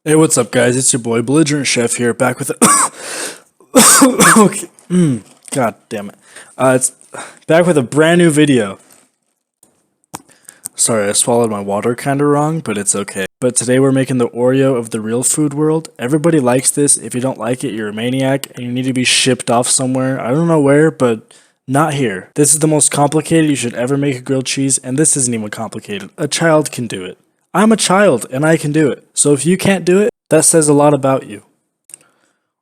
Hey, what's up, guys? It's your boy Belligerent Chef here, back with a okay. God damn it! It's back with a brand new video. Sorry, I swallowed my water kind of wrong, but it's okay. But today we're making the Oreo of the real food world. Everybody likes this. If you don't like it, you're a maniac, and you need to be shipped off somewhere. I don't know where, but not here. This is the most complicated you should ever make a grilled cheese, and this isn't even complicated. A child can do it. I'm a child, and I can do it. So if you can't do it, that says a lot about you.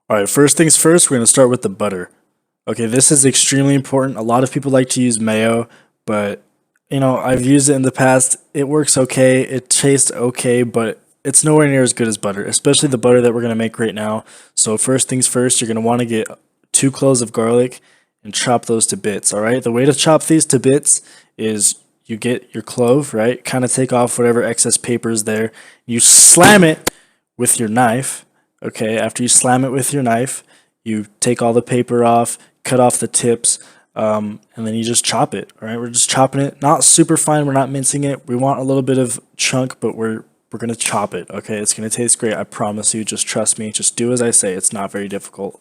Alright, first things first, we're going to start with the butter. Okay, this is extremely important. A lot of people like to use mayo, but, I've used it in the past. It works okay, it tastes okay, but it's nowhere near as good as butter, especially the butter that we're going to make right now. So first things first, you're going to want to get 2 cloves of garlic and chop those to bits, alright? The way to chop these to bits is you get your clove, right? Kind of take off whatever excess paper is there. You slam it with your knife. Okay, after you slam it with your knife, you take all the paper off, cut off the tips, and then you just chop it. All right, we're just chopping it, not super fine. We're not mincing it. We want a little bit of chunk, but we're gonna chop it. Okay, it's gonna taste great. I promise you. Just trust me. Just do as I say. It's not very difficult.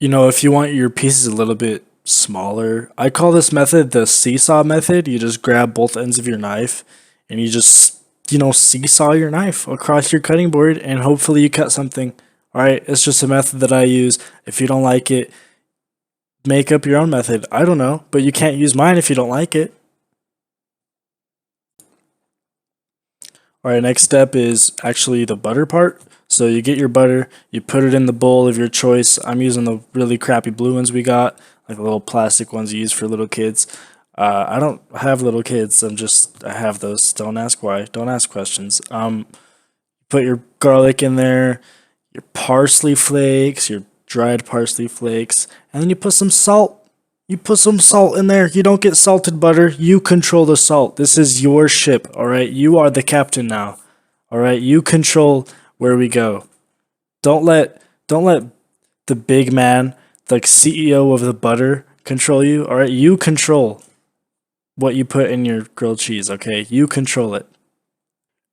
If you want your pieces a little bit smaller, I call this method the seesaw method. You just grab both ends of your knife and you just seesaw your knife across your cutting board and hopefully you cut something. Alright, it's just a method that I use. If you don't like it, make up your own method. I don't know, but you can't use mine if you don't like it. Alright, next step is actually the butter part. So you get your butter, you put it in the bowl of your choice. I'm using the really crappy blue ones we got, like the little plastic ones you use for little kids. I don't have little kids. I have those. Don't ask why. Don't ask questions. Put your garlic in there, your parsley flakes, your dried parsley flakes, and then you put some salt. You put some salt in there. You don't get salted butter. You control the salt. This is your ship, all right? You are the captain now. All right? You control where we go. Don't let the big man, the CEO of the butter control you, all right? You control what you put in your grilled cheese, okay? You control it.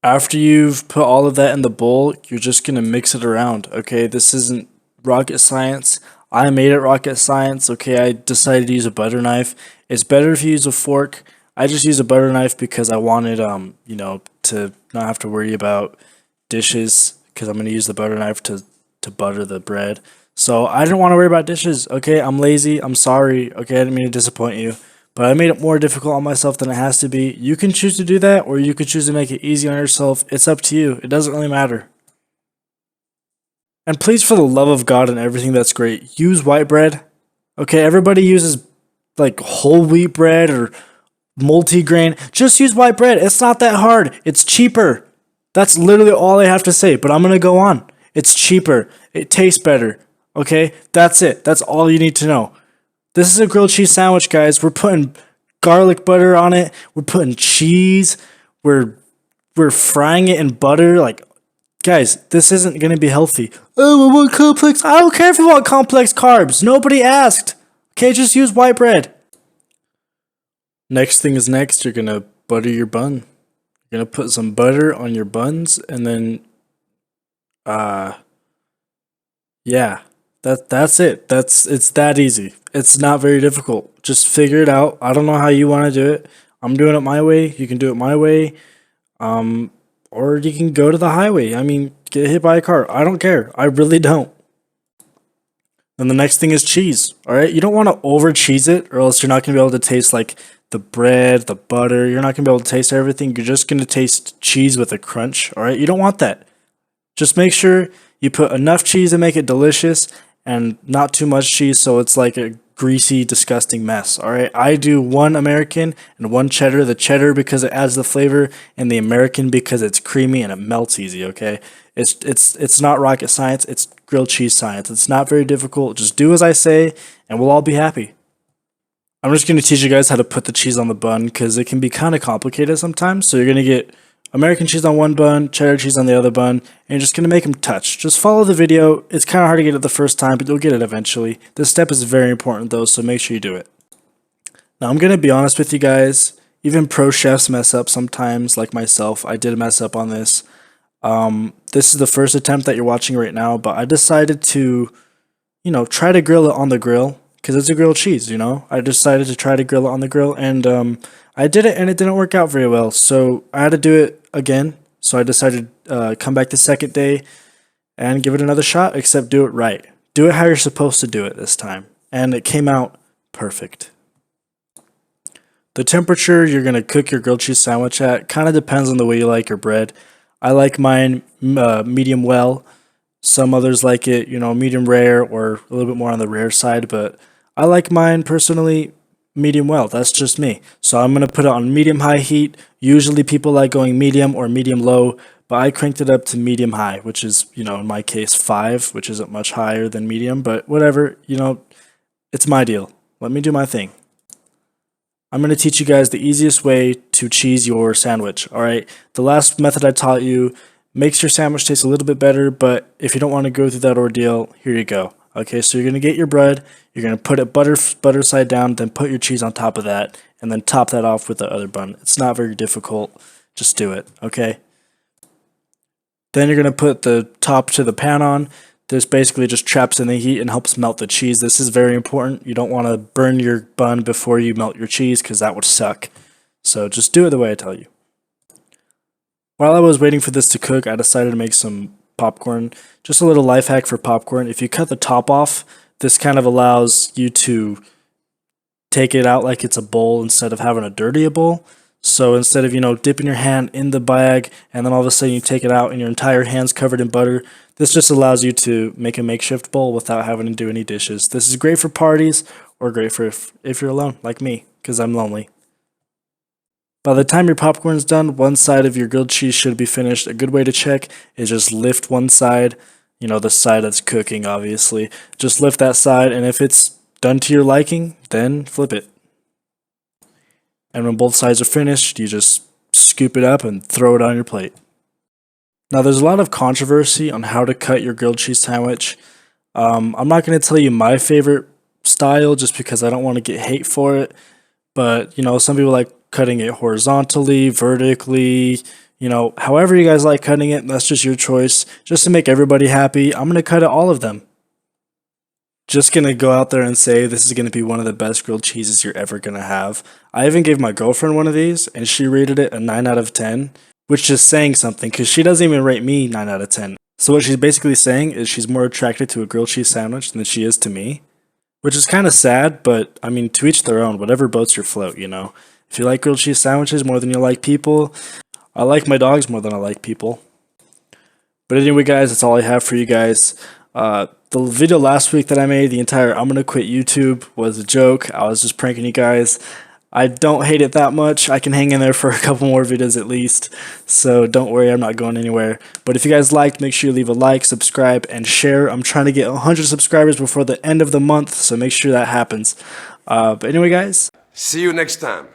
After you've put all of that in the bowl, you're just gonna mix it around, okay? This isn't rocket science. I made it rocket science, okay? I decided to use a butter knife. It's better if you use a fork. I just use a butter knife because I wanted, to not have to worry about dishes because I'm gonna use the butter knife to butter the bread. So I didn't want to worry about dishes, okay? I'm lazy. I'm sorry, okay? I didn't mean to disappoint you. But I made it more difficult on myself than it has to be. You can choose to do that, or you could choose to make it easy on yourself. It's up to you. It doesn't really matter. And please, for the love of God and everything that's great, use white bread. Okay, everybody uses like whole wheat bread or multi-grain. Just use white bread. It's not that hard. It's cheaper. That's literally all I have to say, but I'm going to go on. It's cheaper. It tastes better. Okay, that's it. That's all you need to know. This is a grilled cheese sandwich, guys. We're putting garlic butter on it. We're putting cheese. We're frying it in butter. Like, guys, this isn't gonna be healthy. Oh, I want complex. I don't care if you want complex carbs. Nobody asked. Okay, just use white bread. Next thing is next. You're gonna butter your bun. You're gonna put some butter on your buns, and then, yeah. That's it. It's that easy. It's not very difficult. Just figure it out. I don't know how you want to do it. I'm doing it my way. You can do it my way. Or you can go to the highway. I mean, get hit by a car. I don't care. I really don't. And the next thing is cheese. All right. You don't want to over cheese it, or else you're not gonna be able to taste like the bread, the butter. You're not gonna be able to taste everything. You're just gonna taste cheese with a crunch. All right. You don't want that. Just make sure you put enough cheese to make it delicious and not too much cheese so it's like a greasy, disgusting mess. All right, I do 1 American and 1 cheddar. The cheddar because it adds the flavor, and the American because it's creamy and it melts easy. Okay, it's not rocket science. It's grilled cheese science. It's not very difficult. Just do as I say, and we'll all be happy. I'm just gonna teach you guys how to put the cheese on the bun because it can be kind of complicated sometimes. So you're gonna get American cheese on one bun, cheddar cheese on the other bun, and you're just going to make them touch. Just follow the video. It's kind of hard to get it the first time, but you'll get it eventually. This step is very important though, so make sure you do it. Now I'm going to be honest with you guys. Even pro chefs mess up sometimes, like myself. I did mess up on this. This is the first attempt that you're watching right now, but I decided to, try to grill it on the grill because it's a grilled cheese, I decided to try to grill it on the grill, and I did it and it didn't work out very well. So I had to do it again. So I decided to come back the second day and give it another shot, except do it right. Do it how you're supposed to do it this time. And it came out perfect. The temperature you're going to cook your grilled cheese sandwich at kind of depends on the way you like your bread. I like mine medium well. Some others like it, medium rare or a little bit more on the rare side, but I like mine personally medium well. That's just me. So I'm going to put it on medium high heat. Usually people like going medium or medium low, but I cranked it up to medium high, which is, in my case 5, which isn't much higher than medium, but whatever, it's my deal. Let me do my thing. I'm going to teach you guys the easiest way to cheese your sandwich, alright? The last method I taught you makes your sandwich taste a little bit better, but if you don't want to go through that ordeal, here you go. Okay, so you're going to get your bread, you're going to put it butter side down, then put your cheese on top of that, and then top that off with the other bun. It's not very difficult, just do it, okay? Then you're going to put the top to the pan on. This basically just traps in the heat and helps melt the cheese. This is very important. You don't want to burn your bun before you melt your cheese because that would suck. So just do it the way I tell you. While I was waiting for this to cook, I decided to make some popcorn. Just a little life hack for popcorn. If you cut the top off, this kind of allows you to take it out like it's a bowl instead of having to dirty a bowl. So instead of, dipping your hand in the bag and then all of a sudden you take it out and your entire hand's covered in butter, this just allows you to make a makeshift bowl without having to do any dishes. This is great for parties or great for if you're alone, like me, because I'm lonely. By the time your popcorn's done, one side of your grilled cheese should be finished. A good way to check is just lift one side, the side that's cooking, obviously. Just lift that side, and if it's done to your liking, then flip it. And when both sides are finished, you just scoop it up and throw it on your plate. Now, there's a lot of controversy on how to cut your grilled cheese sandwich. I'm not going to tell you my favorite style just because I don't want to get hate for it. But, some people like cutting it horizontally, vertically, however you guys like cutting it, that's just your choice. Just to make everybody happy, I'm going to cut it all of them. Just going to go out there and say this is going to be one of the best grilled cheeses you're ever going to have. I even gave my girlfriend one of these, and she rated it a 9 out of 10, which is saying something, because she doesn't even rate me 9 out of 10. So what she's basically saying is she's more attracted to a grilled cheese sandwich than she is to me, which is kind of sad, but, I mean, to each their own. Whatever boats your float, If you like grilled cheese sandwiches more than you like people, I like my dogs more than I like people. But anyway, guys, that's all I have for you guys. The video last week that I made, the entire I'm gonna quit YouTube, was a joke. I was just pranking you guys. I don't hate it that much. I can hang in there for a couple more videos at least. So don't worry, I'm not going anywhere. But if you guys liked, make sure you leave a like, subscribe, and share. I'm trying to get 100 subscribers before the end of the month, so make sure that happens. But anyway, guys. See you next time.